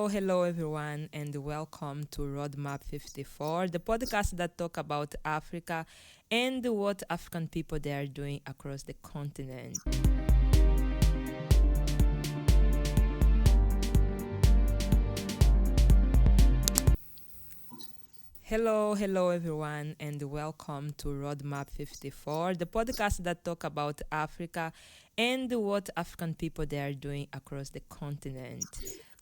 Hello everyone, and welcome to Roadmap 54, the podcast that talk about Africa and what African people they are doing across the continent. Hello everyone, and welcome to Roadmap 54, the podcast that talk about Africa and what African people they are doing across the continent.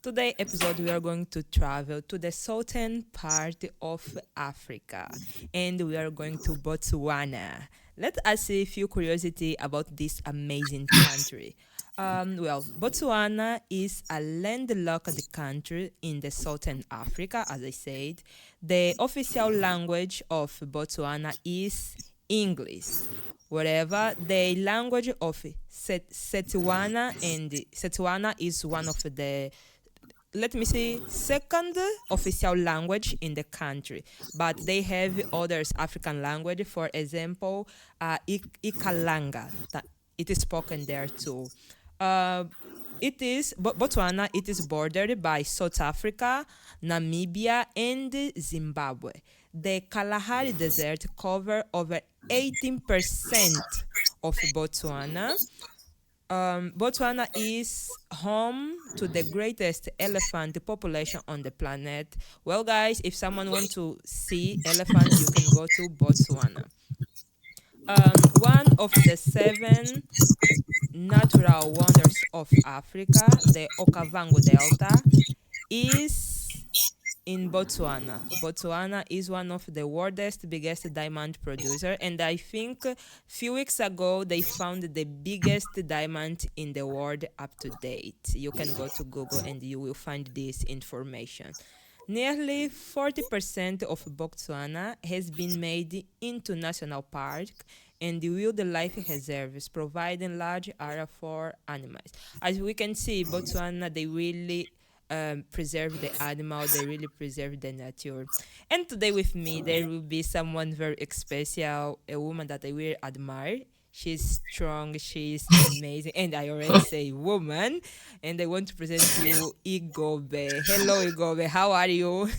Today episode we are going to travel to the southern part of Africa and we are going to Botswana. Let us see a few curiosity about this amazing country. Botswana is a landlocked country in the southern Africa, as I said. The official language of Botswana is English. Wherever the language of Setswana and Setswana is one of the let me say second official language in the country, but they have others African language, for example Ikalanga, that it is spoken there too. uh, Botswana. It is bordered by South Africa, Namibia, and Zimbabwe. The Kalahari Desert cover over 18% of Botswana. Botswana is home to the greatest elephant population on the planet. Well, guys, if someone wants to see elephant, you can go to Botswana. One of the seven natural wonders of Africa, the Okavango Delta, is in Botswana. Botswana is one of the world's biggest diamond producer, and I think a few weeks ago they found the biggest diamond in the world up to date. You can go to Google and you will find this information. Nearly 40% of Botswana has been made into national park and wildlife reserves, providing large area for animals. As we can see, Botswana, they really preserve the animal, they really preserve the nature. And today with me, there will be someone very special, a woman that I really admire. She's strong, she's amazing, and I already say woman. And I want to present you Igobe. Hello, Igobe. How are you?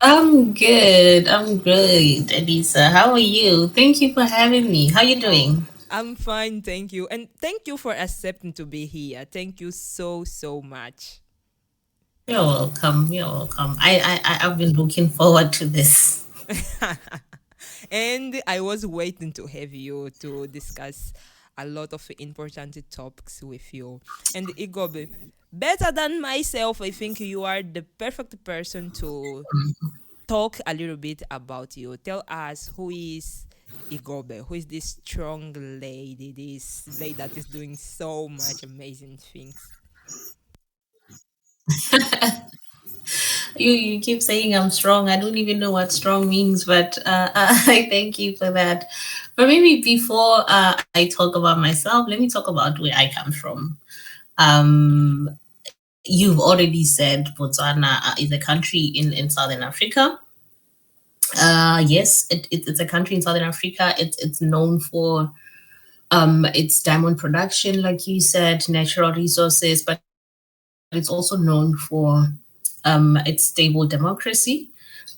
I'm good. I'm great, Elisa. How are you? Thank you for having me. How you Oh, doing? I'm fine, thank you. And thank you for accepting to be here. Thank you so much. You're welcome. You're welcome. I've been looking forward to this. And I was waiting to have you to discuss a lot of important topics with you. And Igobe, better than myself, I think you are the perfect person to talk a little bit about you. Tell us who is Igobe, who is this strong lady, this lady that is doing so much amazing things. You keep saying I'm strong. I don't even know what strong means, but I thank you for that. But maybe before I talk about myself, let me talk about where I come from. You've already said Botswana is a country in Southern Africa. Yes, it's a country in Southern Africa. It's known for its diamond production, like you said, natural resources, but it's also known for its stable democracy,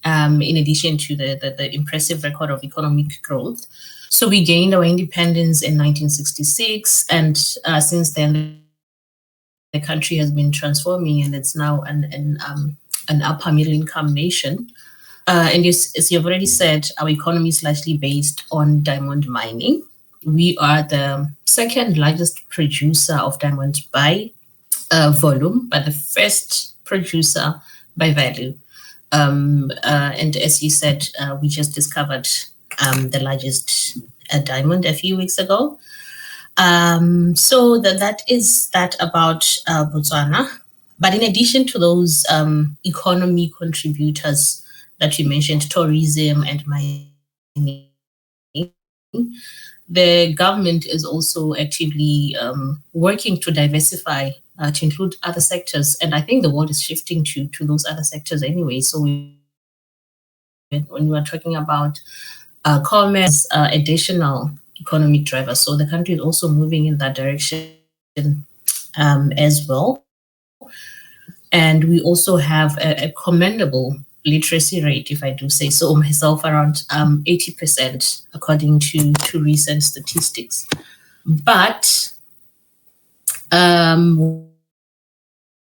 in addition to the impressive record of economic growth. So we gained our independence in 1966, and since then the country has been transforming, and it's now an upper middle income nation. And as you've already said, our economy is largely based on diamond mining. We are the second largest producer of diamonds by volume, but the first producer by value. And as you said, we just discovered the largest diamond a few weeks ago. So that is that about Botswana. But in addition to those economy contributors that you mentioned, tourism and mining, the government is also actively working to diversify to include other sectors. And I think the world is shifting to those other sectors anyway. So when we are talking about commerce as additional economic driver, so the country is also moving in that direction as well. And And we also have a commendable literacy rate, if I do say so myself, around 80%, according to recent statistics. But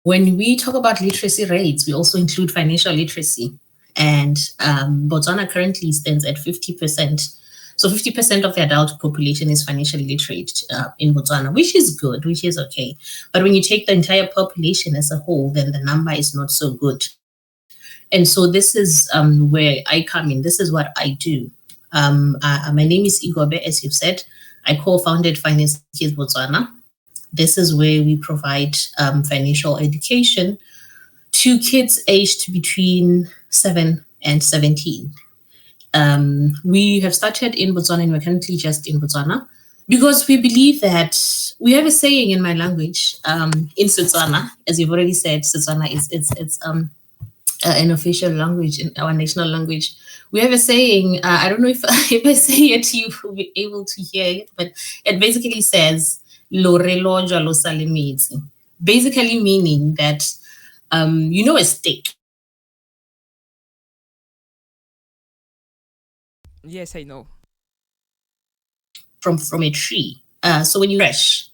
when we talk about literacy rates, we also include financial literacy. And Botswana currently stands at 50%. So 50% of the adult population is financially literate in Botswana, which is good, which is okay. But when you take the entire population as a whole, then the number is not so good. And so this is where I come in. This is what I do. My name is Igobe, as you've said. I co-founded Finance Kids Botswana. This is where we provide financial education to kids aged between 7 and 17. We have started in Botswana and we're currently just in Botswana because we believe that we have a saying in my language, in Setswana, as you've already said, Setswana is it's an official language in our national language. We have a saying. I don't know if if I say it, you will be able to hear it, but it basically says "Lore lo jwalo sa le metsi," basically meaning that a stick Yes, I know. from a tree. So when you fresh,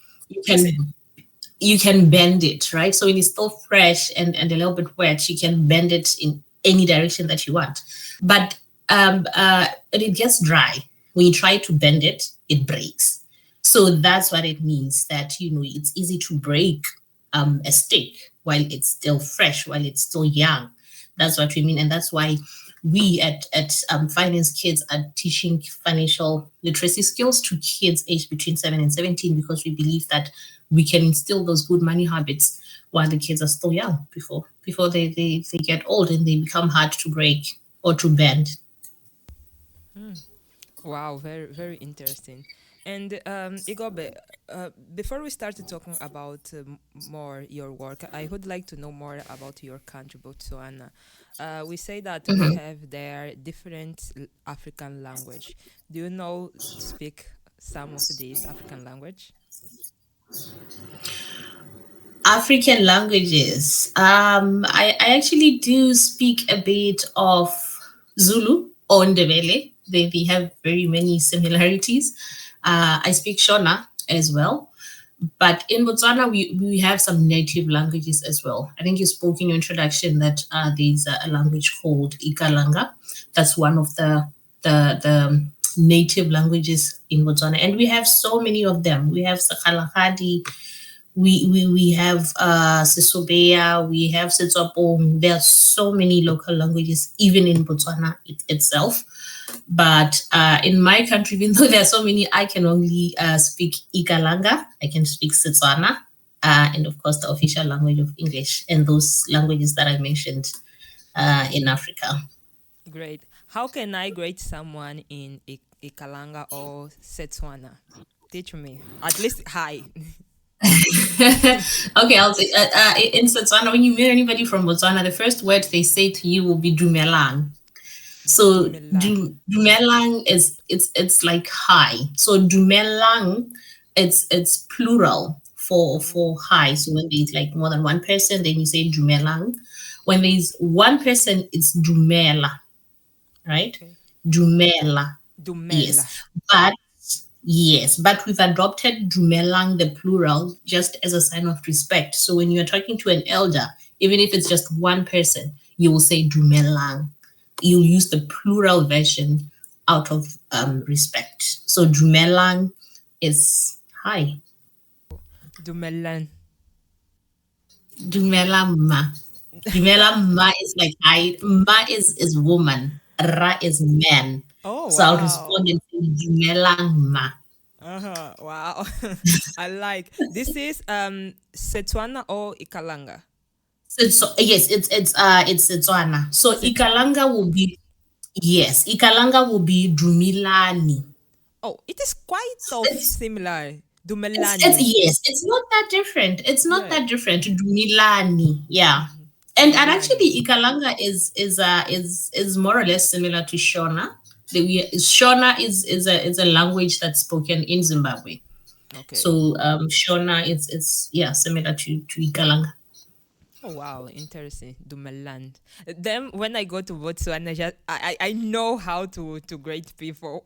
you can bend it, right? So when it's still fresh and a little bit wet, you can bend it in any direction that you want. But when it gets dry, when you try to bend it, it breaks. So that's what it means that it's easy to break a stick while it's still fresh, while it's still young. That's what we mean, and that's why we at Finance Kids are teaching financial literacy skills to kids aged between 7 and 17 because we believe that we can instill those good money habits while the kids are still young before they get old and they become hard to break or to bend. Hmm. Wow, very, very interesting. And Igobe, before we started talking about more your work, I would like to know more about your country, Botswana. We say that we Mhm. have there different African language. Do you know speak some of these African language? African languages. I actually do speak a bit of Zulu or Ndebele. They have very many similarities. I speak Shona as well. But in Botswana, we have some native languages as well. I think you spoke in your introduction that there's a language called Ikalanga. That's one of the native languages in Botswana. And we have so many of them. We have Sakhalakadi, we have Sisobea, we have Setswapong. There are so many local languages, even in Botswana itself. But in my country, even though there are so many, I can only speak Ikalanga, I can speak Setswana, and of course the official language of English, and those languages that I mentioned in Africa. Great. How can I grade someone in Ikalanga or Setswana? Teach me. At least hi. Okay, I'll say in Botswana, when you meet anybody from Botswana, the first word they say to you will be Dumelang. So Dumelang. Dumelang is it's like hi. So Dumelang, it's plural for Oh, hi. So when there's like more than one person, then you say Dumelang. When there's one person, it's Dumela, right? okay. Dumela. Yes. Dumela. But yes, but we've adopted Dumelang, the plural, just as a sign of respect. So when you're talking to an elder, even if it's just one person, you will say Dumelang. You'll use the plural version out of respect. So Dumelang is hi. Dumelan. Dumelang ma. Dumelang ma is like hi. Ma is woman. Ra is man. Oh, So I'll wow. respond and say Dumelang ma. Uh-huh. Wow. I like. This is Setswana or Ikalanga? Yes, it's Setswana. So Setswana. Ikalanga will be yes, Ikalanga will be Dumilani. Oh, it is quite of It's similar. it's Dumelani. yes, it's not that different. It's not Yeah. that different. Dumilani, yeah. Mhm. And Dumelani. actually Ikalanga is more or less similar to Shona. Shona is a language that's spoken in Zimbabwe. Okay. So Shona is yeah similar to Ikalanga. Oh wow, interesting. Dumeland. Then when I go to Botswana, I know how to greet people.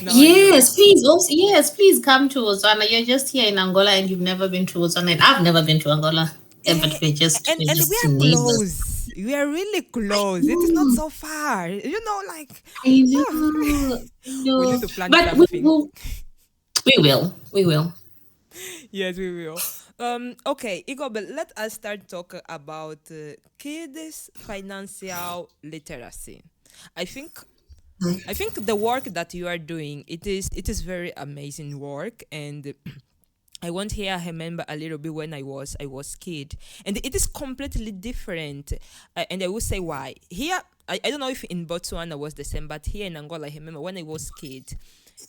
Now I know. Yes, please. Also, yes, please come to Botswana. You're just here in Angola and you've never been to Botswana. And I've never been to Angola. But Eh, we're and we just are neighbors. close. We are really close. It is not No, so far. Like I oh, know, I we need know. to plan But we something. will, we will, we will. Yes, we will. Okay, Igor, but let us start talking about kids' financial literacy. I think I think the work that you are doing, it is very amazing work, and I want here I remember a little bit when I was kid, and it is completely different, and I will say why. Here, I don't know if in Botswana was the same, but here in Angola, I remember when I was kid,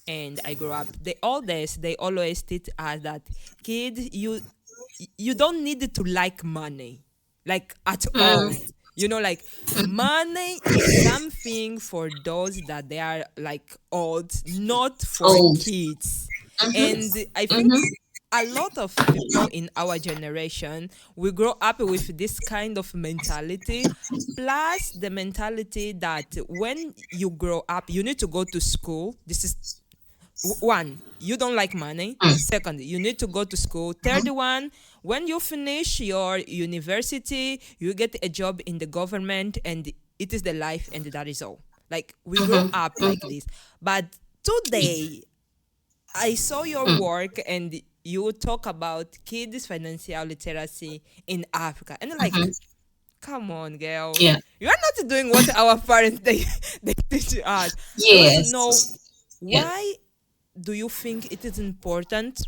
and I grew up. The oldest they always teach us that kid you don't need to like money, like at all. Mm, Like money is something for those that they are like old, not for old. kids. Mm-hmm, And I think mm-hmm, a lot of people in our generation we grow up with this kind of mentality, plus the mentality that when you grow up you need to go to school. This is one, you don't like money. Second, you need to go to school. Third one, when you finish your university you get a job in the government, and it is the life, and that is all. Like we grow up like this. But today I saw your work, and you talk about kids financial literacy in Africa, and like, come on, girl, yeah. you are not doing what our parents they teach us. I want to know, Yes. Yeah. why do you think it is important,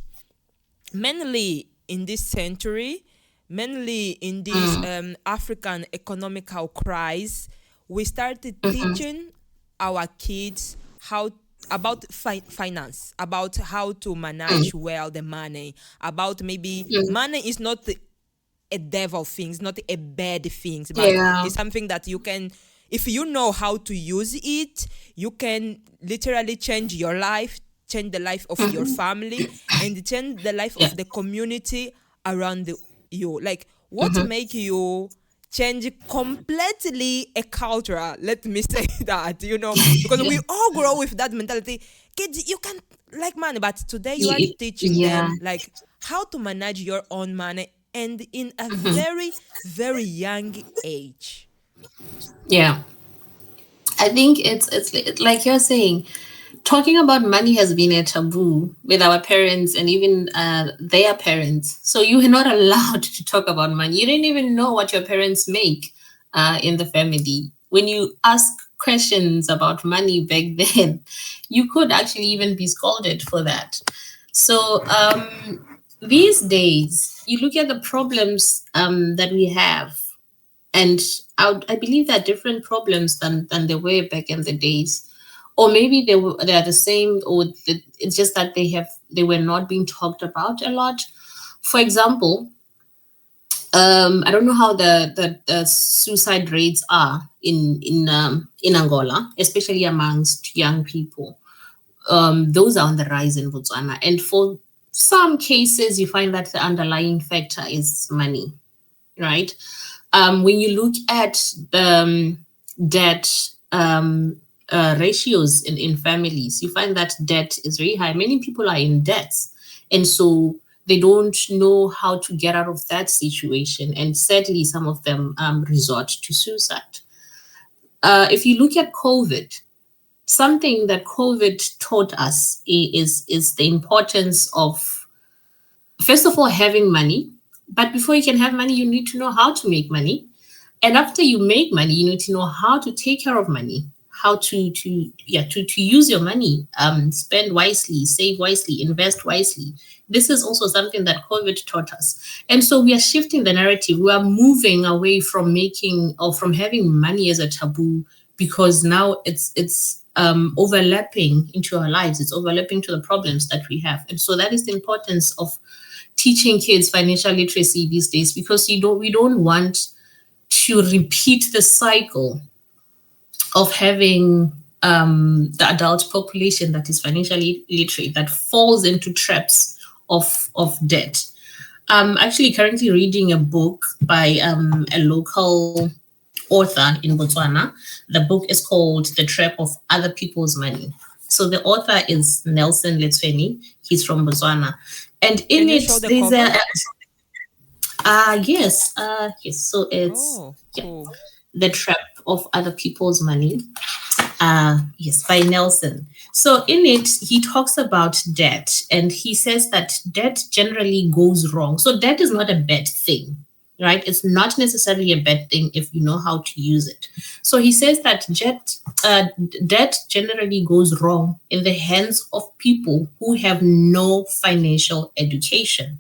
mainly in this century, mainly in this Mm, African economical crisis, we started mm-hmm, teaching our kids how about finance, about how to mm, manage well the money, about maybe mm. money is not a devil thing, it's not a bad thing, but Yeah. it's something that you can, if you know how to use it, you can literally change your life, change the life of your Mm-hmm, family, and change the life yeah. of the community around you. Like, what Mm-hmm, make you change completely a culture? Let me say that, because yeah. we all grow with that mentality. Kids, you can like money, but today you are You, teaching yeah. them like how to manage your own money, and in a Mm-hmm, very, very young age. yeah. I think like you're saying, talking about money has been a taboo with our parents and even their parents. So you were not allowed to talk about money. You didn't even know what your parents make in the family. When you ask questions about money back then, you could actually even be scolded for that. So these days, you look at the problems that we have, and I believe there are different problems than they were back in the days, or maybe they are the same, or it's just that they were not being talked about a lot. For example, I don't know how the suicide rates are in Angola, especially amongst young people. Those are on the rise in Botswana, and for some cases, you find that the underlying factor is money, right? When you look at the debt ratios in families, you find that debt is very high. Many people are in debts, and so they don't know how to get out of that situation. And sadly, some of them resort to suicide. If you look at COVID, something that COVID taught us is the importance of, first of all, having money. But before you can have money, you need to know how to make money. And after you make money, you need to know how to take care of money, how to use your money, spend wisely, save wisely, invest wisely. This is also something that COVID taught us. And so we are shifting the narrative. We are moving away from making or from having money as a taboo, because now it's overlapping into our lives. It's overlapping to the problems that we have. And so that is the importance of teaching kids financial literacy these days, because we don't want to repeat the cycle of having the adult population that is financially illiterate, that falls into traps of debt. I'm actually currently reading a book by a local author in Botswana. The book is called The Trap of Other People's Money. So the author is Nelson Letsweni. He's from Botswana. And in Can you it, show the there's a, cover? yes, so it's, Oh, yeah, cool. The Trap of Other People's Money. Yes, by Nelson. So in it, he talks about debt, and he says that debt generally goes wrong. So debt is not a bad thing, right? It's not necessarily a bad thing if you know how to use it. So he says that debt generally goes wrong in the hands of people who have no financial education.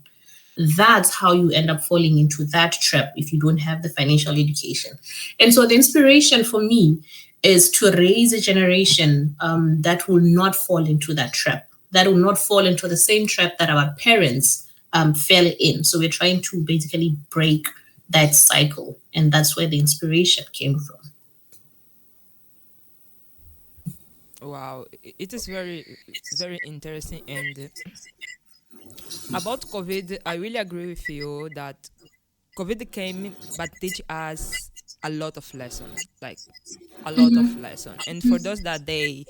That's how you end up falling into that trap if you don't have the financial education. And so the inspiration for me is to raise a generation that will not fall into that trap, that will not fall into the same trap that our parents fell in. So we're trying to basically break that cycle. And that's where the inspiration came from. Wow, it is very, very interesting. And about COVID, I really agree with you that COVID came but teach us a lot of lesson, like a lot of lesson. And for those that they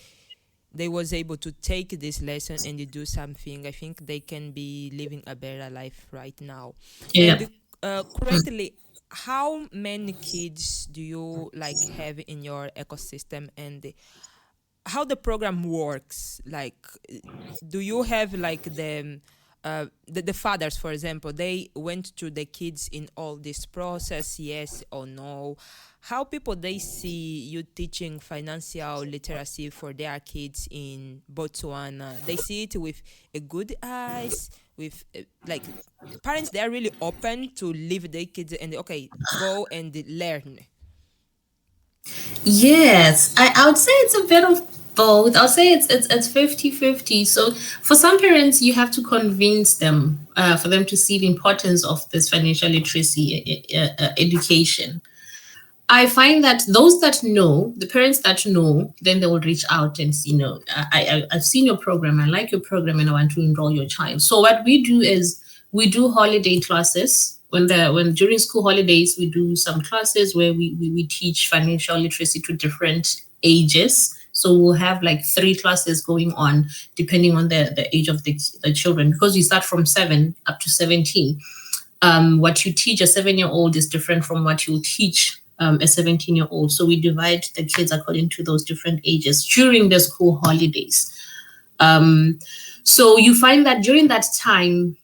was able to take this lesson and they do something, I think they can be living a better life right now. Yeah. And currently, how many kids do you like have in your ecosystem, and how the program works? Like, do you have like the fathers, for example, they went to the kids in all this process, yes or no? How people they see you teaching financial literacy for their kids in Botswana, they see it with a good eyes, with like parents they are really open to leave their kids and okay go and learn. Yes, I would say it's a bit of both. I would say it's 50-50. So for some parents, you have to convince them for them to see the importance of this financial literacy education. I find that those that know, the parents that know, then they will reach out and see, I've seen your program, I like your program, and I want to enroll your child. So what we do is we do holiday classes. When during school holidays, we do some classes where we teach financial literacy to different ages. So we'll have like 3 classes going on depending on the age of the children, because we start from 7 up to 17. What you teach a 7-year-old is different from what you teach a 17-year-old. So we divide the kids according to those different ages during the school holidays. Um, so you find that during that time,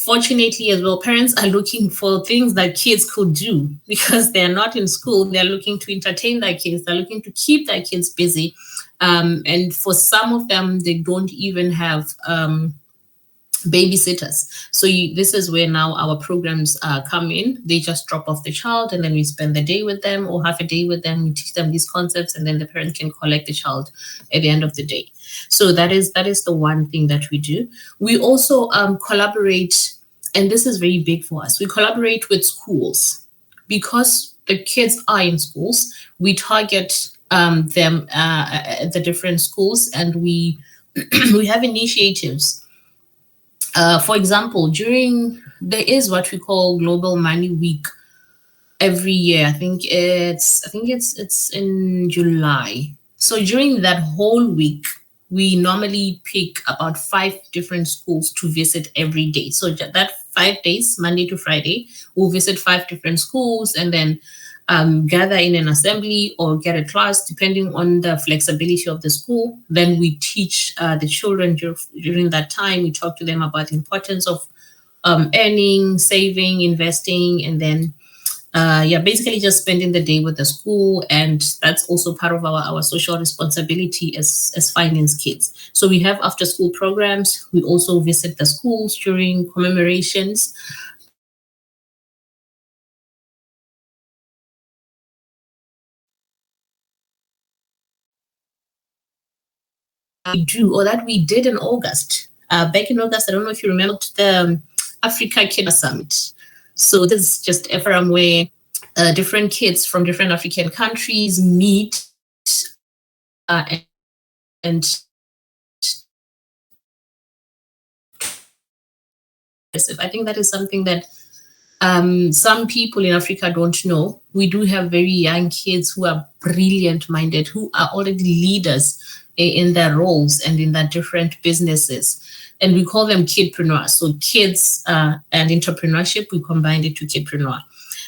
fortunately as well, parents are looking for things that kids could do because they're not in school. They're looking to entertain their kids. They're looking to keep their kids busy. And for some of them, they don't even have babysitters. So this is where now our programs come in. They just drop off the child and then we spend the day with them or half a day with them. We teach them these concepts and then the parent can collect the child at the end of the day. So that is the one thing that we do. We also collaborate, and this is very big for us. We collaborate with schools because the kids are in schools. We target them at the different schools, and we we have initiatives. For example, there is what we call Global Money Week every year. I think it's in July. So during that whole week, we normally pick about 5 different schools to visit every day. So that 5 days, Monday to Friday, we'll visit 5 different schools and then gather in an assembly or get a class, depending on the flexibility of the school. Then we teach the children during that time. We talk to them about the importance of earning, saving, investing, and then yeah, basically just spending the day with the school. And that's also part of our social responsibility as finance kids. So we have after school programs. We also visit the schools during commemorations. We do, or that we did in August. Back in August, I don't know if you remember the Africa Kid Summit. So this is just a forum where different kids from different African countries meet and I think that is something that some people in Africa don't know. We do have very young kids who are brilliant minded, who are already leaders in their roles and in their different businesses. And we call them kidpreneurs. So kids and entrepreneurship, we combined it to kidpreneur.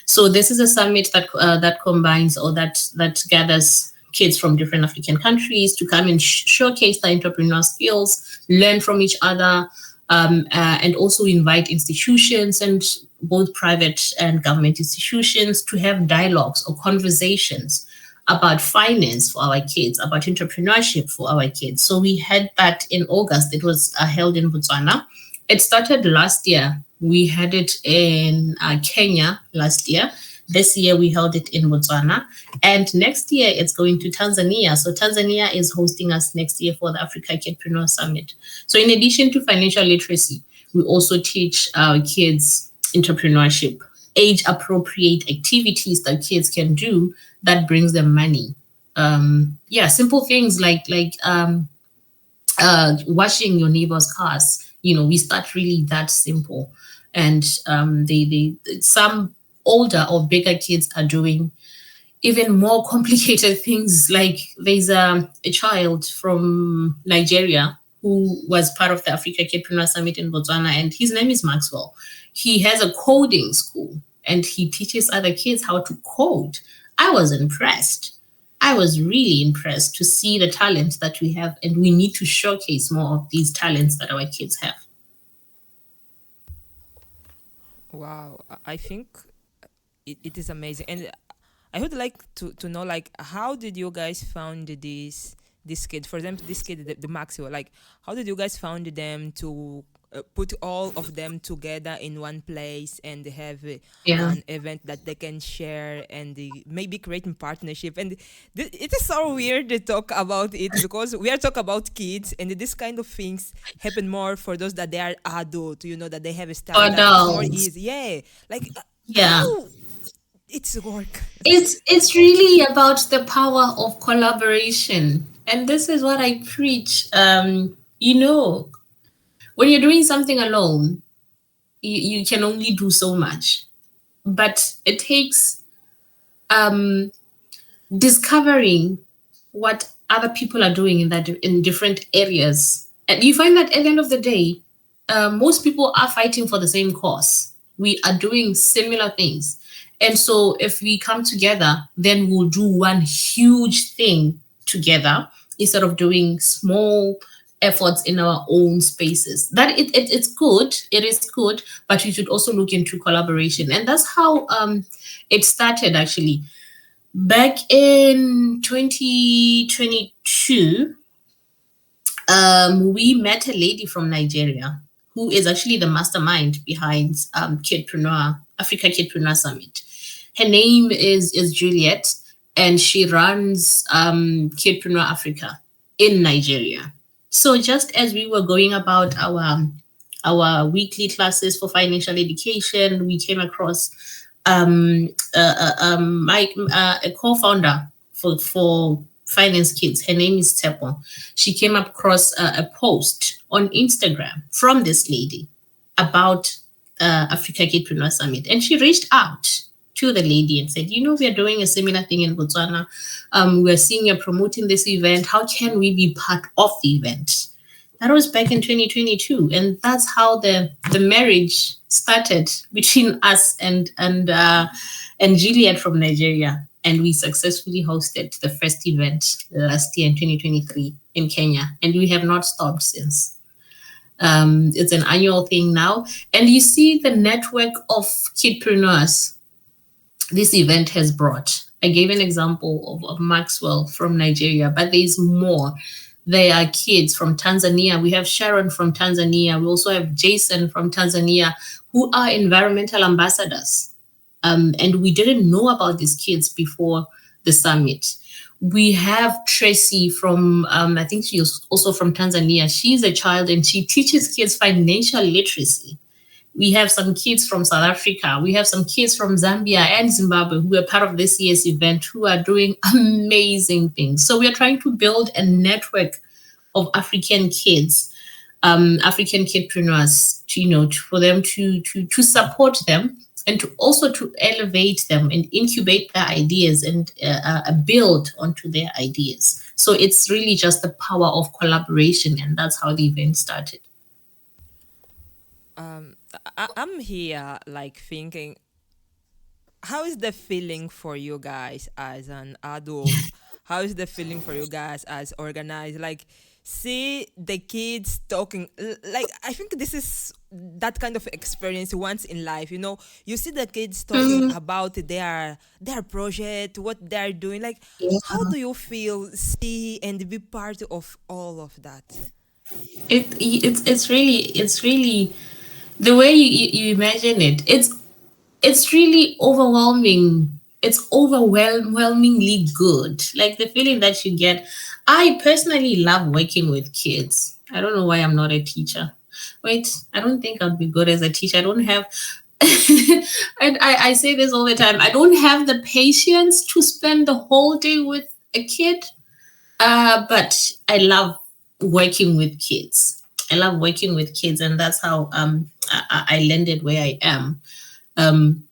So this is a summit that combines or that gathers kids from different African countries to come and showcase their entrepreneurial skills, learn from each other, and also invite institutions and both private and government institutions to have dialogues or conversations about finance for our kids, about entrepreneurship for our kids. So we had that in August. It was held in Botswana. It started last year. We had it in Kenya last year. This year we held it in Botswana. And next year it's going to Tanzania. So Tanzania is hosting us next year for the Africa Kidpreneur Summit. So in addition to financial literacy, we also teach our kids entrepreneurship, age appropriate activities that kids can do that brings them money. Simple things like washing your neighbor's cars. We start really that simple. And some older or bigger kids are doing even more complicated things. Like there's a child from Nigeria who was part of the Africa Kidpreneur Summit in Botswana, and his name is Maxwell. He has a coding school and he teaches other kids how to code. I was impressed. I was really impressed to see the talent that we have, and we need to showcase more of these talents that our kids have. Wow, I think it is amazing, and I would like to know, like, how did you guys found this kid? For example, this kid, the Maxwell, like, how did you guys found them to put all of them together in one place and have an event that they can share and maybe creating partnership? And it is so weird to talk about it because we are talking about kids, and this kind of things happen more for those that they are adult, that they have a standard. It's more easy. Yeah, like how it's work. It's really about the power of collaboration, and this is what I preach. When you're doing something alone, you can only do so much, but it takes discovering what other people are doing in different areas, and you find that at the end of the day, most people are fighting for the same cause. We are doing similar things, and so if we come together, then we'll do one huge thing together instead of doing small efforts in our own spaces. That it's good, it is good, but we should also look into collaboration. And that's how it started actually. Back in 2022, we met a lady from Nigeria who is actually the mastermind behind Africa Kidpreneur Summit. Her name is Juliet, and she runs Kidpreneur Africa in Nigeria. So just as we were going about our weekly classes for financial education, we came across a co-founder for Finance Kids. Her name is Tepo. She came across a post on Instagram from this lady about Africa Kidpreneur Summit, and she reached out to the lady and said, we are doing a similar thing in Botswana. We're seeing you're promoting this event. How can we be part of the event? That was back in 2022. And that's how the marriage started between us and Juliet from Nigeria. And we successfully hosted the first event last year in 2023 in Kenya. And we have not stopped since. It's an annual thing now. And you see the network of kidpreneurs this event has brought. I gave an example of Maxwell from Nigeria, but there's more. There are kids from Tanzania. We have Sharon from Tanzania. We also have Jason from Tanzania, who are environmental ambassadors. And we didn't know about these kids before the summit. We have Tracy from, I think she was also from Tanzania. She's a child and she teaches kids financial literacy. We have some kids from South Africa. We have some kids from Zambia and Zimbabwe who are part of this year's event who are doing amazing things. So we are trying to build a network of African kids African kidpreneurs, for them to support them, and to also to elevate them and incubate their ideas, and build onto their ideas. So it's really just the power of collaboration, and that's how the event started. I'm here like thinking, how is the feeling for you guys as an adult? How is the feeling for you guys as organized? Like, see the kids talking. Like, I think this is that kind of experience once in life. You see the kids talking Mm, about their project, what they're doing. Like, how yeah. do you feel see and be part of all of that? It's really the way you imagine it. It's really overwhelming. It's overwhelmingly good. Like the feeling that you get. I personally love working with kids. I don't know why I'm not a teacher. Wait, I don't think I'd be good as a teacher. I don't have, and I say this all the time. I don't have the patience to spend the whole day with a kid. But I love working with kids. I love working with kids, and that's how I landed where I am. Um,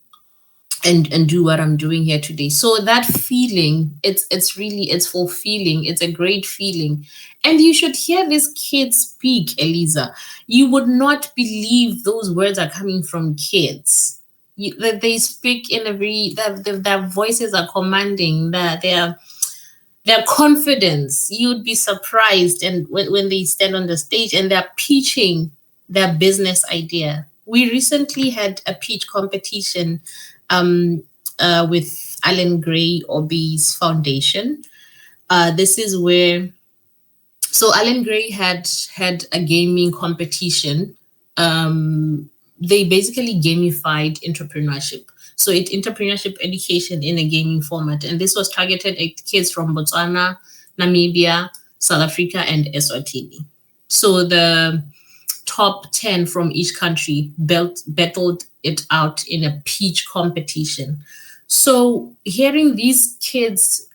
and do what I'm doing here today. So that feeling, it's fulfilling. It's a great feeling. And you should hear these kids speak, Eliza. You would not believe those words are coming from kids. That they speak in a very that their voices are commanding, that their confidence. You'd be surprised, and when they stand on the stage and they're pitching their business idea. We recently had a pitch competition um, with Alan Gray Obi's foundation. This is where, so Alan Gray had a gaming competition. They basically gamified entrepreneurship. So it entrepreneurship education in a gaming format, and this was targeted at kids from Botswana, Namibia, South Africa, and Eswatini. So the top 10 from each country battled it out in a pitch competition. So hearing these kids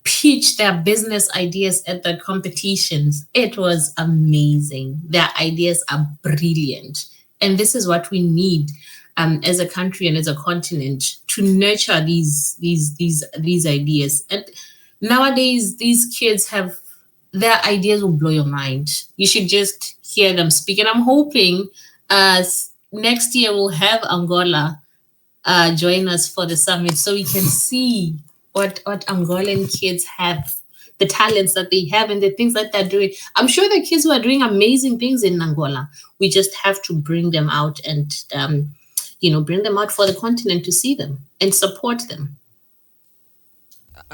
pitch their business ideas at the competitions, it was amazing. Their ideas are brilliant. And this is what we need as a country and as a continent to nurture these ideas. And nowadays, these kids have their ideas will blow your mind. You should just hear them speak. And I'm hoping next year we'll have Angola join us for the summit so we can see what Angolan kids have, the talents that they have, and the things that they're doing. I'm sure the kids who are doing amazing things in Angola. We just have to bring them out and bring them out for the continent to see them and support them.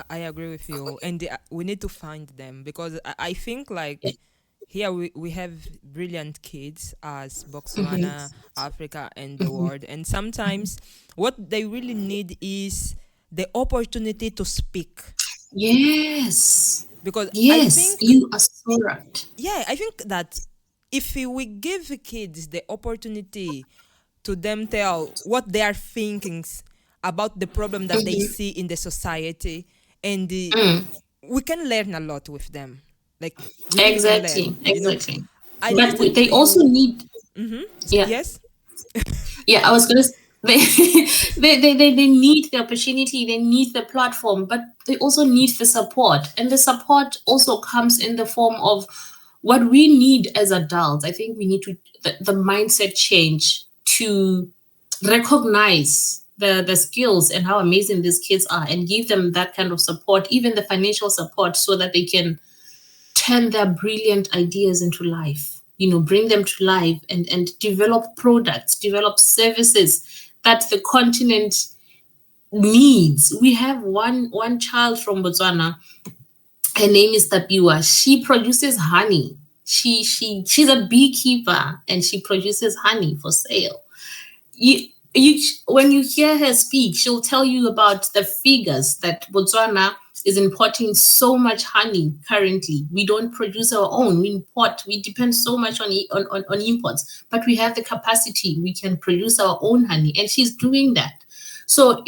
I agree with you, and we need to find them because I think like here we have brilliant kids as Mhm. Botswana, Africa, and the world, and sometimes what they really need is the opportunity to speak Yes. because I Yes, think you are so right. yeah, I think that if we give kids the opportunity to them tell what they are thinking about the problem that they Mhm. see in the society, and Mm. we can learn a lot with them. Like we really can Exactly, learn. exactly. I But listened they to also you. need, Mm-hmm. yeah, Yes. yeah. I was gonna. They, they need the opportunity. They need the platform, but they also need the support, and the support also comes in the form of what we need as adults. I think we need to the mindset change to recognize the skills and how amazing these kids are, and give them that kind of support, even the financial support, so that they can turn their brilliant ideas into life, bring them to life, and develop products, develop services that the continent needs. We have one child from Botswana. Her name is Tapiwa. She produces honey. She's a beekeeper, and she produces honey for sale. You when you hear her speak, she'll tell you about the figures that Botswana is importing so much honey currently. We don't produce our own. We import. We depend so much on imports, but we have the capacity. We can produce our own honey, and she's doing that. So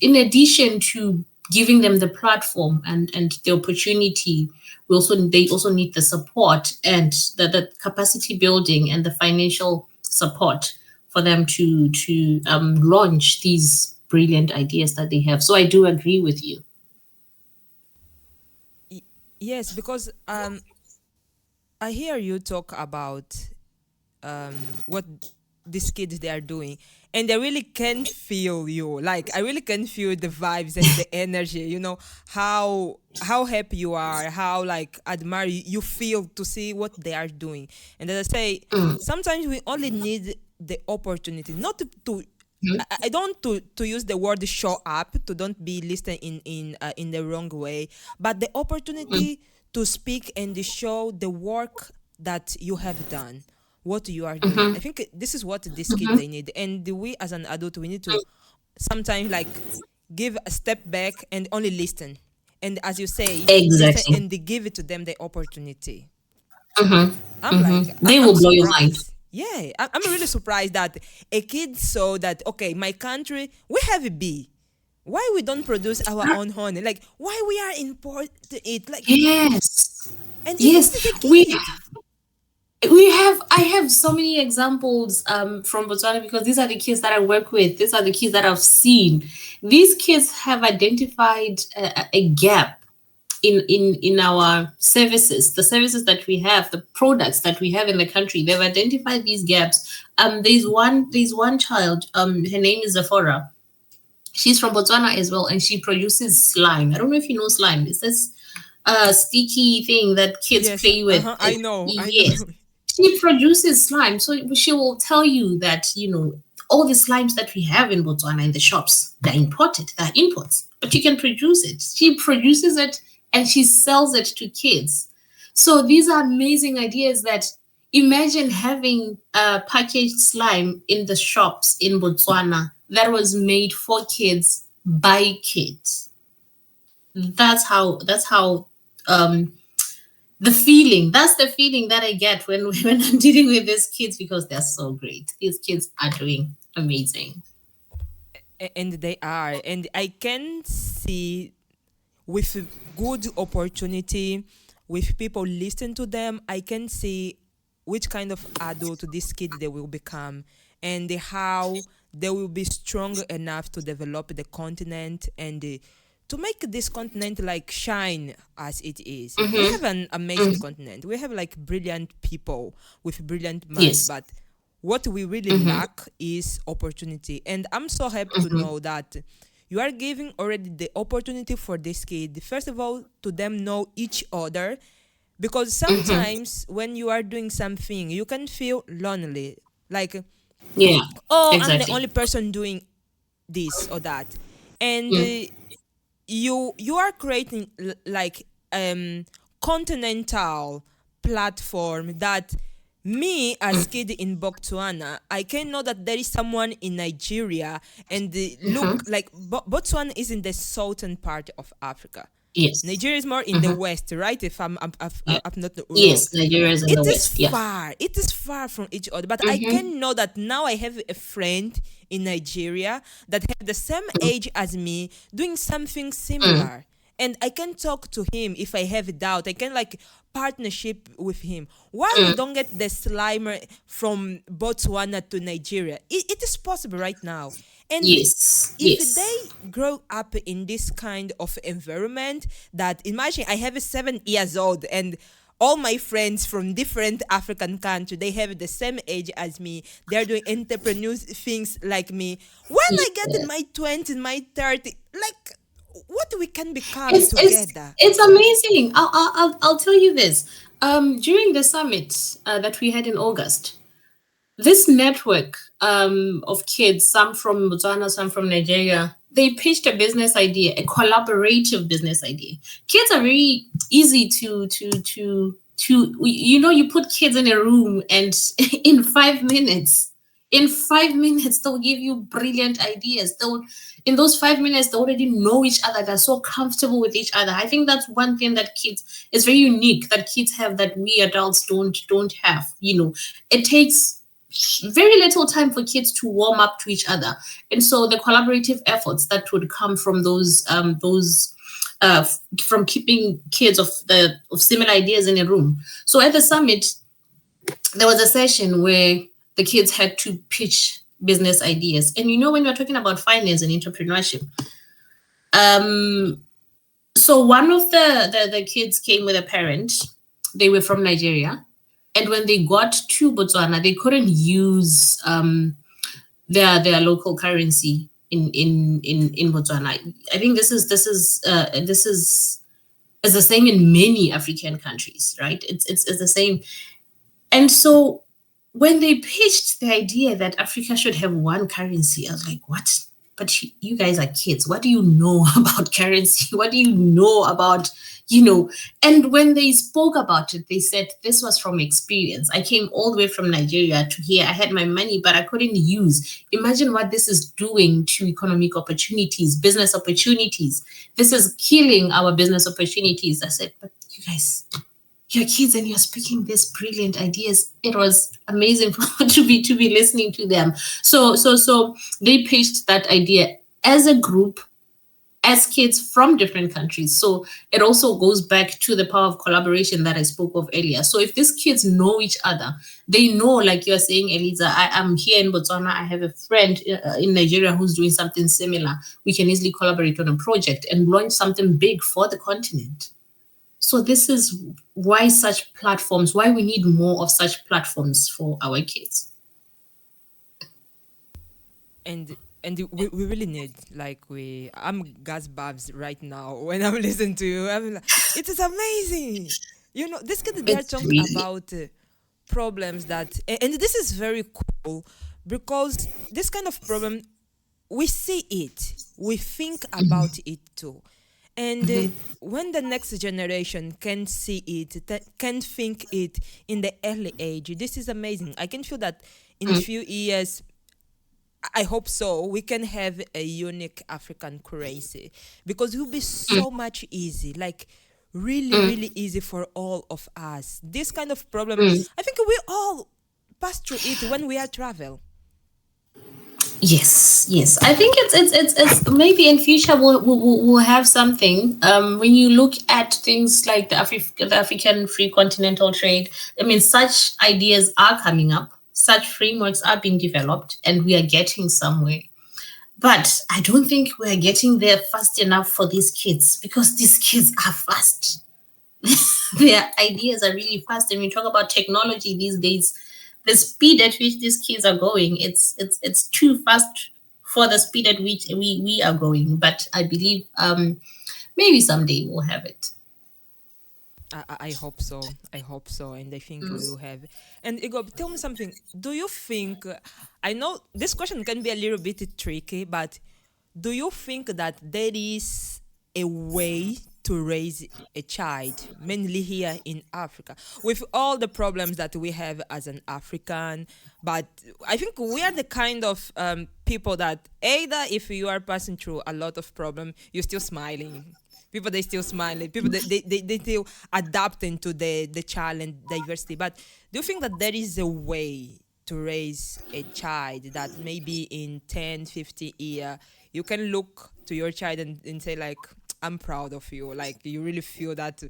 in addition to giving them the platform and the opportunity. They also need the support and the capacity building and the financial support for them to launch these brilliant ideas that they have. So I do agree with you. Yes, because I hear you talk about what these kids they are doing, and I really can feel you. Like I really can feel the vibes and the energy. You know how happy you are, how like admire you feel to see what they are doing. And as I say, sometimes we only need the opportunity, not to I don't to use the word show up, to don't be listened in the wrong way, but the opportunity to speak and to show the work that you have done, what you are doing. I think this is what these kids they need, and we as an adult we need to sometimes like give a step back and only listen, and as you say, listen Exactly. and they give it to them the opportunity. Mm-hmm. I'm like, They I'm will blow your mind. surprised. Yeah, I'm really surprised that a kid saw that, okay, my country, we have a bee. Why we don't produce our own honey? Like, why we are import it? Like, Yes. and Yes. this is a We kid. I have so many examples from Botswana because these are the kids that I work with. These are the kids that I've seen. These kids have identified a gap in our services, the services that we have, the products that we have in the country. They've identified these gaps. There's one child. Her name is Zafora. She's from Botswana as well, and she produces slime. I don't know if you know slime. It's this sticky thing that kids Yes, play with. I know. Yes, she produces slime. So she will tell you that, all the slimes that we have in Botswana in the shops, they're imported, they're imports, but you can produce it. She produces it and she sells it to kids. So these are amazing ideas that imagine having a packaged slime in the shops in Botswana that was made for kids by kids. That's how um that's the feeling that I get when when I'm dealing with these kids because they're so great. These kids are doing amazing. And they are. And I can see with good opportunity, with people listen to them, I can see which kind of adult this kid they will become, and how they will be strong enough to develop the continent, and to make this continent like shine as it is. We have an amazing Mm, continent. We have like brilliant people with brilliant minds, yes. but what we really lack is opportunity. And I'm so happy to know that you are giving already the opportunity for this kid, first of all, to them know each other, because sometimes when you are doing something you can feel lonely, like, Yeah, oh, I'm the exactly. only person doing this or that. And you are creating like continental platform that me as kid in Botswana, I can know that there is someone in Nigeria, and look like Botswana is in the southern part of Africa. Yes. Nigeria is more in the west, right? If Yeah. I'm not wrong. Yes, Nigeria is in the It is West. Yeah. far. It is far from each other. But I can know that now I have a friend in Nigeria that have the same age as me doing something similar. And I can talk to him if I have a doubt. I can like partnership with him. Why we don't get the slimer from Botswana to Nigeria? It is possible right now. And Yes. if Yes. they grow up in this kind of environment, that imagine I have a 7 years old and all my friends from different African countries, they have the same age as me. They're doing entrepreneurs things like me. When I get in Yeah. my 20s, my 30s, like what we can become It's it's together. it's amazing. I'll tell you this. During the summit that we had in August, this network of kids, some from Botswana, some from Nigeria, they pitched a business idea, a collaborative business idea. Kids are very easy you put kids in a room and in 5 minutes, they'll give you brilliant ideas. They'll In those 5 minutes they already know each other. They're so comfortable with each other. I think that's one thing that kids is very unique that kids have that we adults don't have. It takes very little time for kids to warm up to each other. And so the collaborative efforts that would come from from keeping kids of similar ideas in a room. So at the summit, there was a session where the kids had to pitch business ideas. And when we're talking about finance and entrepreneurship, so one of the kids came with a parent. They were from Nigeria. And when they got to Botswana, they couldn't use their local currency in Botswana. I think this is the same in many African countries, right? It's the same. And so when they pitched the idea that Africa should have one currency, I was like, what? But you guys are kids. What do you know about currency? What do you know about, And when they spoke about it, they said this was from experience. I came all the way from Nigeria to here. I had my money, but I couldn't use. Imagine what this is doing to economic opportunities, business opportunities. This is killing our business opportunities. I said, but you guys, you're kids and you're speaking these brilliant ideas. It was amazing to be listening to them. So they pitched that idea as a group, as kids from different countries. So it also goes back to the power of collaboration that I spoke of earlier. So if these kids know each other, they know, like you're saying, Eliza, I am here in Botswana. I have a friend in Nigeria who's doing something similar. We can easily collaborate on a project and launch something big for the continent. So this is why we need more of such platforms for our kids. And we really need, I'm gasbabs right now when I'm listening to you. I'm like, it is amazing. This kind of they are talking about problems that, and this is very cool because this kind of problem, we see it, we think about it too. And when the next generation can see it, can think it in the early age, this is amazing. I can feel that in a few years, I hope so, we can have a unique African currency because it will be so much easy, really easy for all of us. This kind of problem, I think we all pass through it when we are travel. Yes. I think it's maybe in future we'll have something. When you look at things like the African free continental trade, I mean, such ideas are coming up, such frameworks are being developed, and we are getting somewhere. But I don't think we are getting there fast enough for these kids because these kids are fast. Their ideas are really fast, and we talk about technology these days. The speed at which these kids are going, it's too fast for the speed at which we are going. But I believe maybe someday we'll have it. I hope so. And I think we will have. And Igobe, tell me something. Do you think, I know this question can be a little bit tricky, but do you think that there is a way to raise a child, mainly here in Africa, with all the problems that we have as an African? But I think we are the kind of people that either if you are passing through a lot of problem, you're still smiling. People, they still smiling. People, they still adapting to the challenge, diversity. But do you think that there is a way to raise a child that maybe in 10, 50 years, you can look to your child and say, I'm proud of you. You really feel that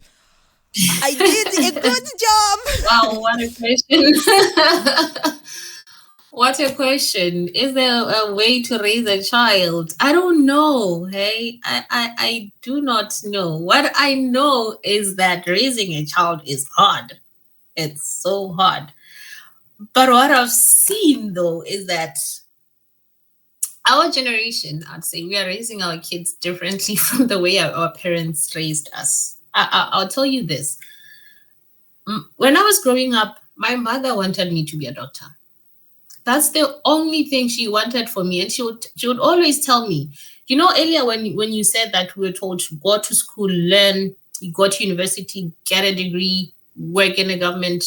I did a good job. Wow, what a question. What a question. Is there a way to raise a child? I don't know. Hey, I do not know. What I know is that raising a child is hard. It's so hard. But what I've seen though is that our generation, I'd say, we are raising our kids differently from the way our parents raised us. I'll tell you this. When I was growing up, my mother wanted me to be a doctor. That's the only thing she wanted for me. And she would always tell me, earlier when you said that we were told to go to school, learn, you go to university, get a degree, work in a government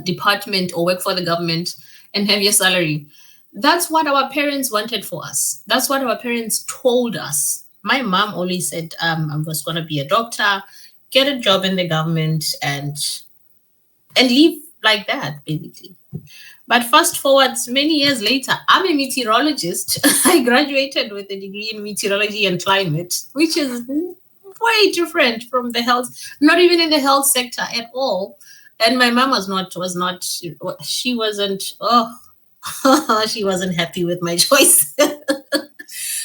department or work for the government and have your salary. That's what our parents wanted for us. That's what our parents told us. My mom always said, I'm just going to be a doctor, get a job in the government and live like that, basically. But fast forward many years later, I'm a meteorologist. I graduated with a degree in meteorology and climate, which is way different from the health, not even in the health sector at all. And my mom was not she wasn't she wasn't happy with my choice.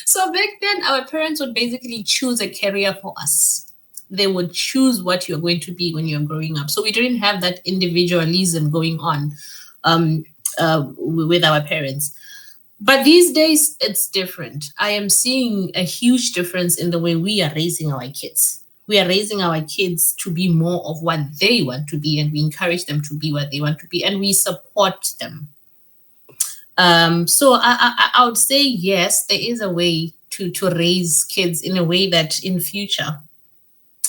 So back then, our parents would basically choose a career for us. They would choose what you're going to be when you're growing up. So we didn't have that individualism going on um, with our parents. But these days, it's different. I am seeing a huge difference in the way we are raising our kids. We are raising our kids to be more of what they want to be, and we encourage them to be what they want to be, and we support them. So I would say yes, there is a way to raise kids in a way that in future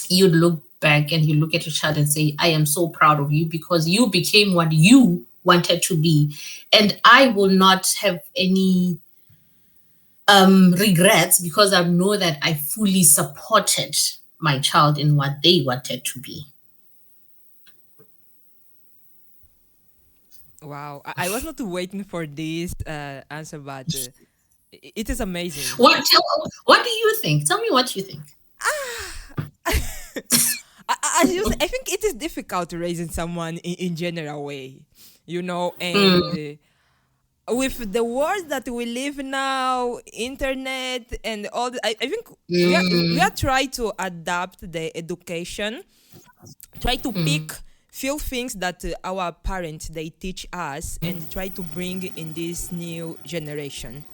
you'd look back and you look at your child and say, I am so proud of you because you became what you wanted to be. And I will not have any regrets because I know that I fully supported my child in what they wanted to be. Wow, I was not waiting for this answer, but it is amazing. What do you think? Tell me what you think. As you say, I think it is difficult raising someone in general way, and Mm, with the world that we live now, internet and all, I think we are mm, trying to adapt the education, try to pick mm, few things that our parents they teach us and try to bring in this new generation,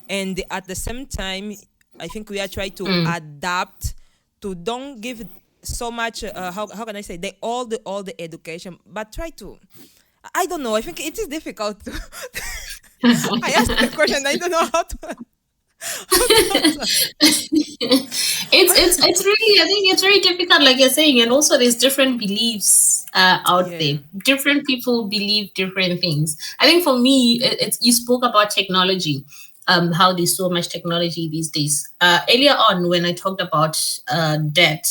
and at the same time I think we are trying to mm. adapt to don't give so much how can I say all the education, but try to, I don't know, I think it is difficult to I asked the question, I don't know how to how to answer. It's really, I think it's very difficult, like you're saying, and also there's different beliefs out there. Yeah. Different people believe different things. I think for me, it's you spoke about technology, how there's so much technology these days. Earlier on, when I talked about debt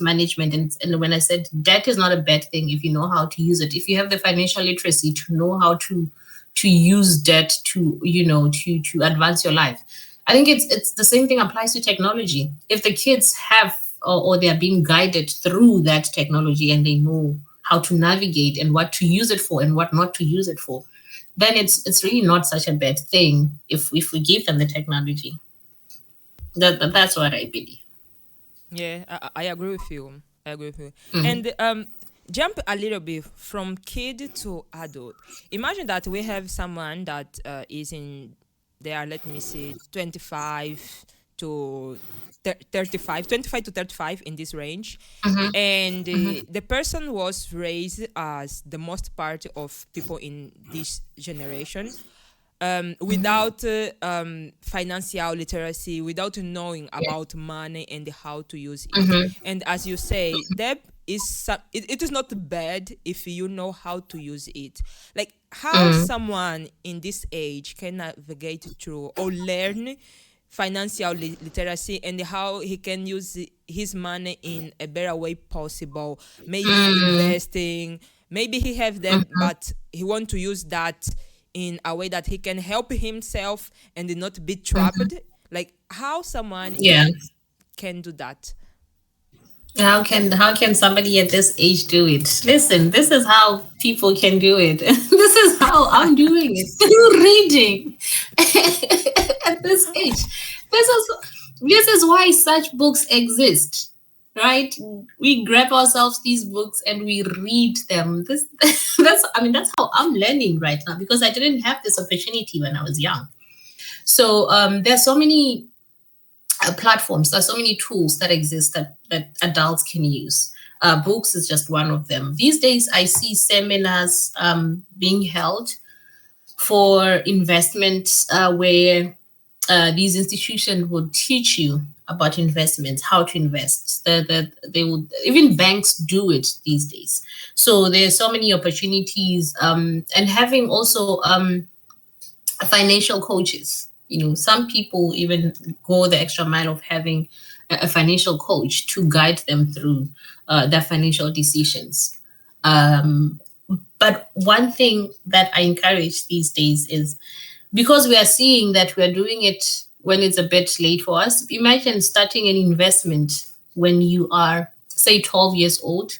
management, and when I said debt is not a bad thing if you know how to use it, if you have the financial literacy to know how to use debt to to advance your life. I think it's the same thing applies to technology. If the kids have or they are being guided through that technology and they know how to navigate and what to use it for and what not to use it for, then it's really not such a bad thing if we give them the technology. That's what I believe. Yeah, I agree with you. I agree with you. Mm, And jump a little bit from kid to adult. Imagine that we have someone that is in there, let me see, 25 to 35, 25 to 35 in this range. mhm, And mhm, the person was raised as the most part of people in this generation, mhm, without financial literacy, without knowing yeah, about money and how to use it. mhm, And as you say, debt is it is not bad if you know how to use it. Like how mm, someone in this age can navigate through or learn financial literacy and how he can use his money in a better way possible, maybe mm, investing, maybe he have them mhm, but he want to use that in a way that he can help himself and not be trapped, mhm. like how someone Yeah. can do that. How can somebody at this age do it? Listen, this is how people can do it. This is how I'm doing it through reading at this age. This is why such books exist, right? We grab ourselves these books and we read them. This that's how I'm learning right now because I didn't have this opportunity when I was young. So there's so many platforms. There's so many tools that exist that adults can use. Books is just one of them. These days, I see seminars being held for investments where these institutions would teach you about investments, how to invest. They would even banks do it these days. So there's so many opportunities, and having also financial coaches. Some people even go the extra mile of having a financial coach to guide them through their financial decisions. But one thing that I encourage these days is, because we are seeing that we are doing it when it's a bit late for us. Imagine starting an investment when you are, say, 12 years old,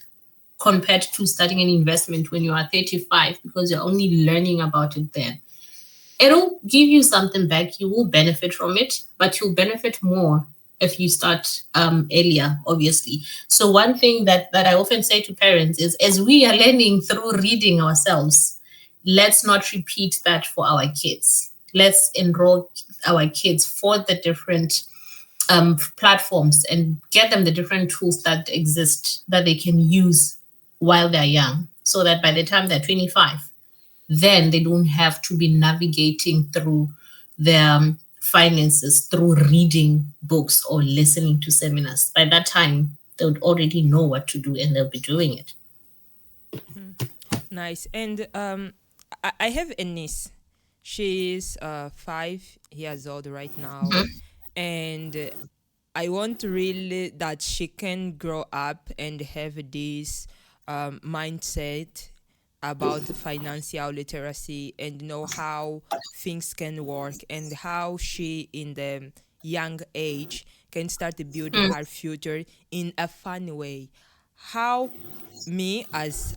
compared to starting an investment when you are 35, because you're only learning about it then. It'll give you something back. You will benefit from it, but you'll benefit more if you start earlier, obviously. So one thing that I often say to parents is, as we are learning through reading ourselves, let's not repeat that for our kids. Let's enroll our kids for the different platforms and get them the different tools that exist that they can use while they're young, so that by the time they're 25, then they don't have to be navigating through their finances through reading books or listening to seminars. By that time, they would already know what to do and they'll be doing it. Nice. And I have a niece. She's 5 years old right now, and I want really that she can grow up and have this mindset about financial literacy and know how things can work and how she in the young age can start to build her future in a fun way. How me as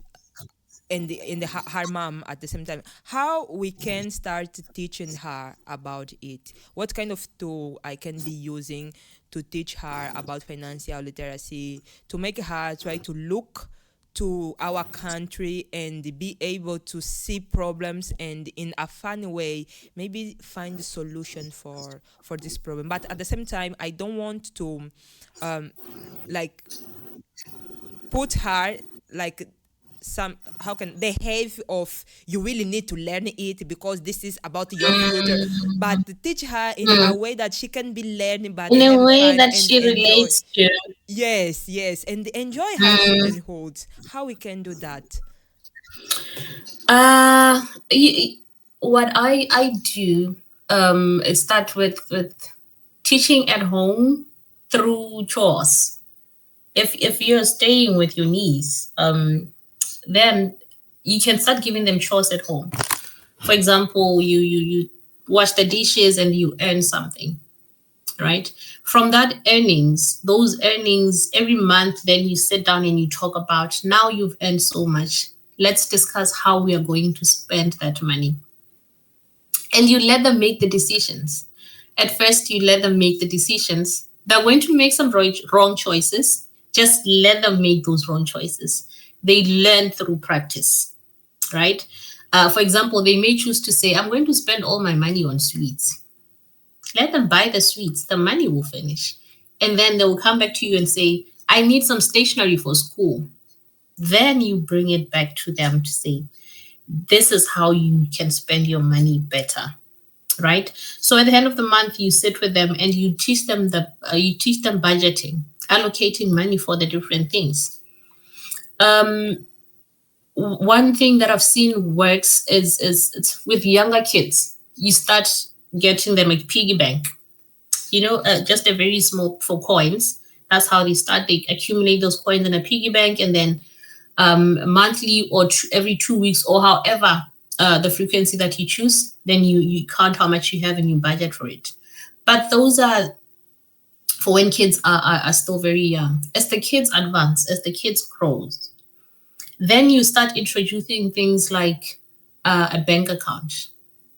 her mom at the same time, how we can start teaching her about it, what kind of tool I can be using to teach her about financial literacy, to make her try to look to our country and be able to see problems and in a fun way maybe find a solution for this problem. But at the same time I don't want to like put her like some, how can behave of you really need to learn it because this is about your future, but to teach her in a way that she can be learning but In a have way fun that and she enjoy. relates to. Yes, yes, and enjoy her childhood. How we can do that? Uh, y- what I do is start with teaching at home through chores. If you're staying with your niece, then you can start giving them chores at home. For example, you wash the dishes and you earn something, right? From that earnings, those earnings every month, then you sit down and you talk about, now you've earned so much. Let's discuss how we are going to spend that money. And you let them make the decisions. At first, you let them make the decisions. They're going to make some wrong choices. Just let them make those wrong choices. They learn through practice, right? For example, they may choose to say, I'm going to spend all my money on sweets. Let them buy the sweets, the money will finish. And then they will come back to you and say, I need some stationery for school. Then you bring it back to them to say, this is how you can spend your money better, right? So at the end of the month, you sit with them and you teach them budgeting, allocating money for the different things. One thing that I've seen works is it's with younger kids. You start getting them a piggy bank, just a very small for coins. That's how they start. They accumulate those coins in a piggy bank, and then monthly or every 2 weeks or however the frequency that you choose, then you count how much you have and you budget for it. But those are for when kids are still very young. As the kids advance, as the kids grows, then you start introducing things like a bank account.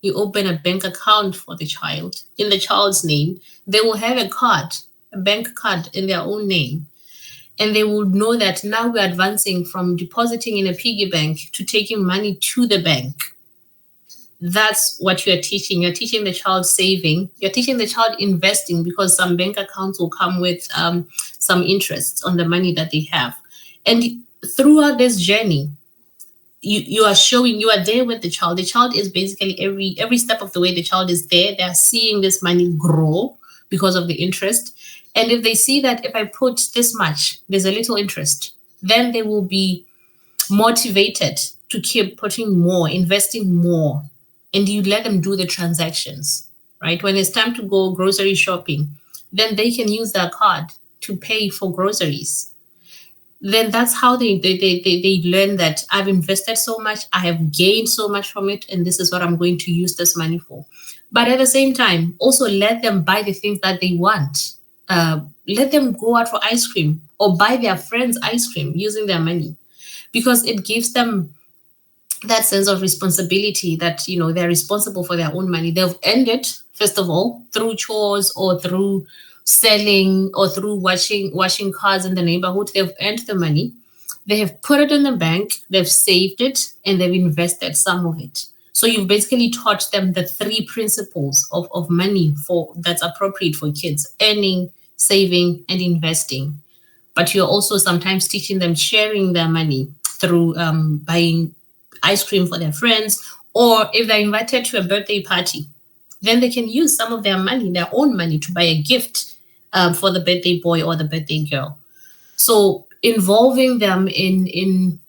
You open a bank account for the child in the child's name. They will have a bank card in their own name. And they will know that now we're advancing from depositing in a piggy bank to taking money to the bank. That's what you're teaching. You're teaching the child saving. You're teaching the child investing, because some bank accounts will come with some interest on the money that they have. And throughout this journey, you are showing, you are there with the child. The child is basically every step of the way, the child is there. They're seeing this money grow because of the interest. And if they see that if I put this much, there's a little interest, then they will be motivated to keep putting more, investing more. And you let them do the transactions, right? When it's time to go grocery shopping, then they can use their card to pay for groceries. then that's how they learn that I've invested so much, I have gained so much from it, and this is what I'm going to use this money for. But at the same time, also let them buy the things that they want. Let them go out for ice cream or buy their friends ice cream using their money, because it gives them that sense of responsibility that they're responsible for their own money. They've earned it, first of all, through chores or through selling or through washing cars in the neighborhood. They've earned the money, they have put it in the bank, they've saved it, and they've invested some of it. So you've basically taught them the three principles of money for that's appropriate for kids: earning, saving, and investing. But you're also sometimes teaching them sharing their money through buying ice cream for their friends, or if they're invited to a birthday party, then they can use some of their money, their own money, to buy a gift for the birthday boy or the birthday girl. So involving them in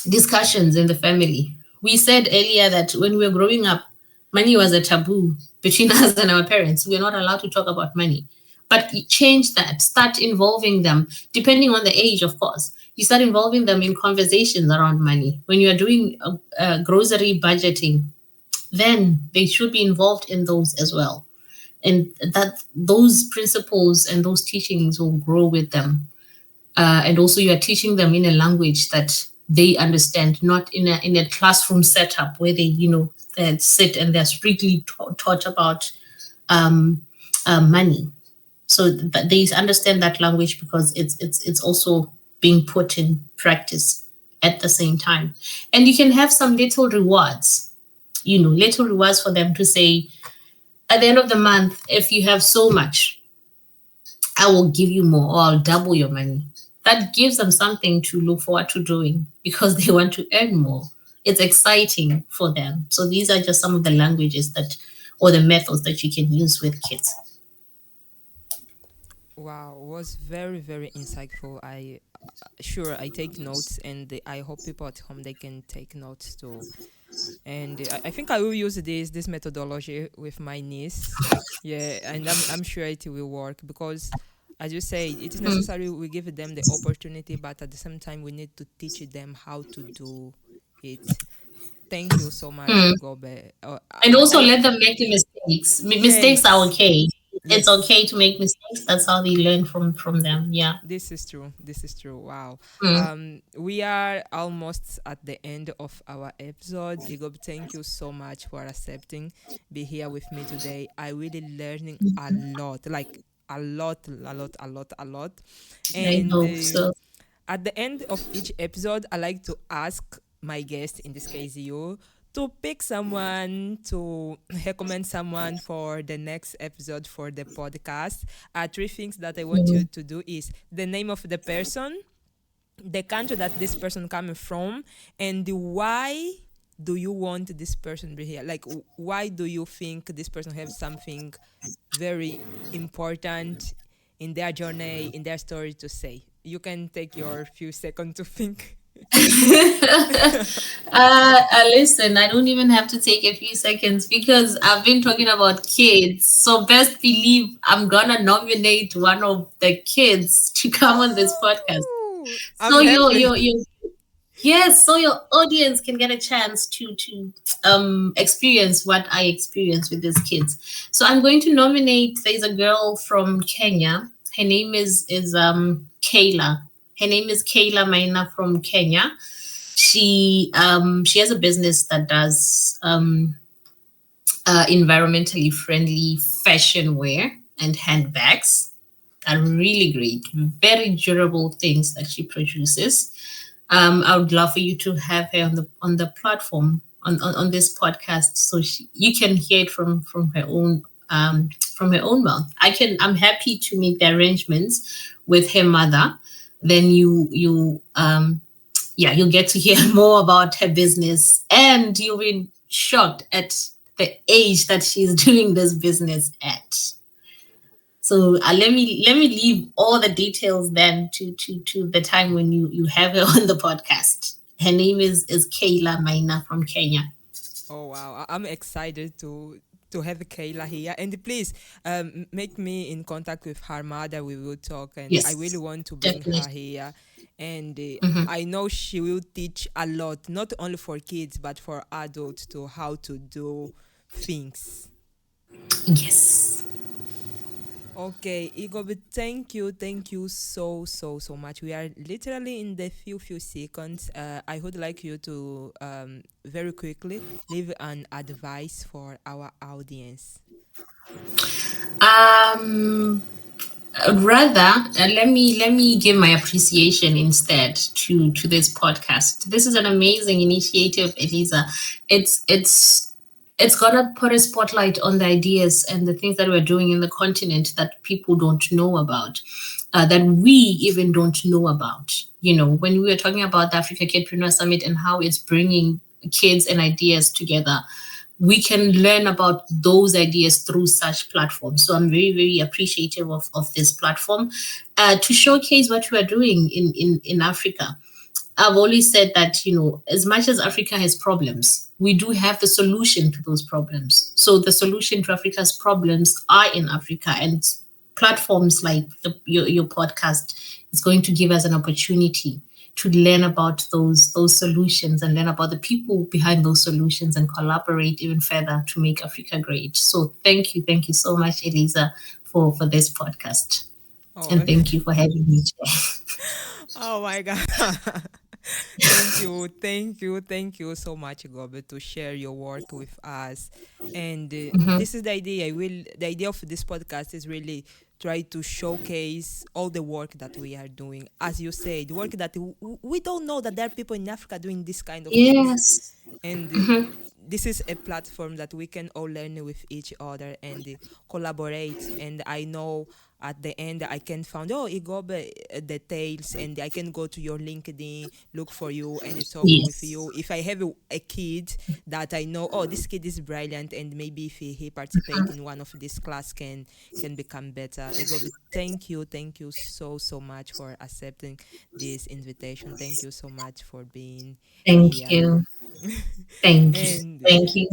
discussions in the family. We said earlier that when we were growing up, money was a taboo between us and our parents. We were not allowed to talk about money. But change that, start involving them, depending on the age, of course. You start involving them in conversations around money. When you are doing grocery budgeting, then they should be involved in those as well. And that those principles and those teachings will grow with them. And also you are teaching them in a language that they understand, not in a classroom setup where they sit and they're strictly taught about money. So that they understand that language, because it's also being put in practice at the same time. And you can have some little rewards, little rewards for them to say, at the end of the month, if you have so much, I will give you more, or I'll double your money. That gives them something to look forward to doing, because they want to earn more. It's exciting for them. So these are just some of the languages or the methods that you can use with kids. Wow, was very, very insightful. I take notes, and I hope people at home they can take notes too. And I think I will use this methodology with my niece. Yeah, and I'm sure it will work, because as you say, it is Mm, necessary we give them the opportunity, but at the same time we need to teach them how to do it. Thank you so much, mm. Igobe. And also let them make the mistakes. Mistakes are Yes, okay. It's yes. okay to make mistakes. That's how they learn from them. Yeah. This is true. This is true. Wow. Mm. We are almost at the end of our episode. Igob, thank you so much for accepting be here with me today. I really learning a lot, like a lot, a lot, a lot, a lot. I And hope so. at the end of each episode, I like to ask my guest, in this case you, to pick someone, to recommend someone for the next episode for the podcast. Three things that I want you Mm. to do is the name of the person, the country that this person coming from, and why do you want this person to be here? Like, why do you think this person have something very important in their journey, in their story to say? You can take your few seconds to think. Listen, I don't even have to take a few seconds, because I've been talking about kids. So best believe I'm gonna nominate one of the kids to come on this podcast. Oh, I'm So happy. your yes, so your audience can get a chance to experience what I experienced with these kids. So I'm going to nominate. There's a girl from Kenya. Her name is Kayla. Her name is Kayla Maina from Kenya. She has a business that does environmentally friendly fashion wear and handbags. Are really great, very durable things that she produces. I would love for you to have her on the platform on this podcast, so you can hear it from her own mouth. I'm happy to make the arrangements with her mother. Then you'll get to hear more about her business, and you'll be shocked at the age that she's doing this business at. So let me leave all the details then to the time when you have her on the podcast. Her name is Kayla Maina from Kenya. Oh wow, I'm excited to have Kayla here. And please, make me in contact with her mother. We will talk, and I really Yes, want to bring definitely. her here. and Mhm. I know she will teach a lot, not only for kids but for adults, to how to do things. Yes. Okay, Igobe, thank you so much. We are literally in the few seconds. I would like you to very quickly leave an advice for our audience. Um, Rather, let me give my appreciation instead to this podcast. This is an amazing initiative, Elisa. It's gonna put a spotlight on the ideas and the things that we're doing in the continent that people don't know about, that we even don't know about. You know, when we were talking about the Africa Kidpreneur Summit and how it's bringing kids and ideas together, we can learn about those ideas through such platforms. So I'm very, very appreciative of this platform, to showcase what we are doing in Africa. I've always said that, as much as Africa has problems, we do have the solution to those problems. So the solution to Africa's problems are in Africa, and platforms like your podcast is going to give us an opportunity to learn about those solutions and learn about the people behind those solutions and collaborate even further to make Africa great. So thank you so much, Elisa, for this podcast. And Oh, thank you for having me today. oh my God. Thank you so much, Gobe, to share your work with us. And Mhm. this is the idea. The idea of this podcast is really try to showcase all the work that we are doing. As you said, work that we don't know that there are people in Africa doing this kind of things. Yes. And this is a platform that we can all learn with each other and collaborate. And I know at the end I can find, oh, Igobe details, and I can go to your LinkedIn, look for you and talk with Yes. you. If I have a kid that I know, oh, this kid is brilliant, and maybe if he participate in one of this class can become better. Igobe, thank you so much for accepting this invitation. Thank you so much for being Thank here. you. Thank you. And Thank you.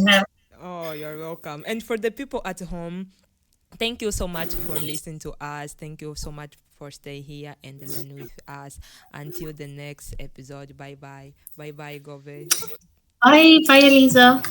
oh, you're welcome. And for the people at home, thank you so much for listening to us. Thank you so much for staying here and learn with us. Until the next episode. Bye bye. Bye bye, Gove. Bye. Bye, Elisa.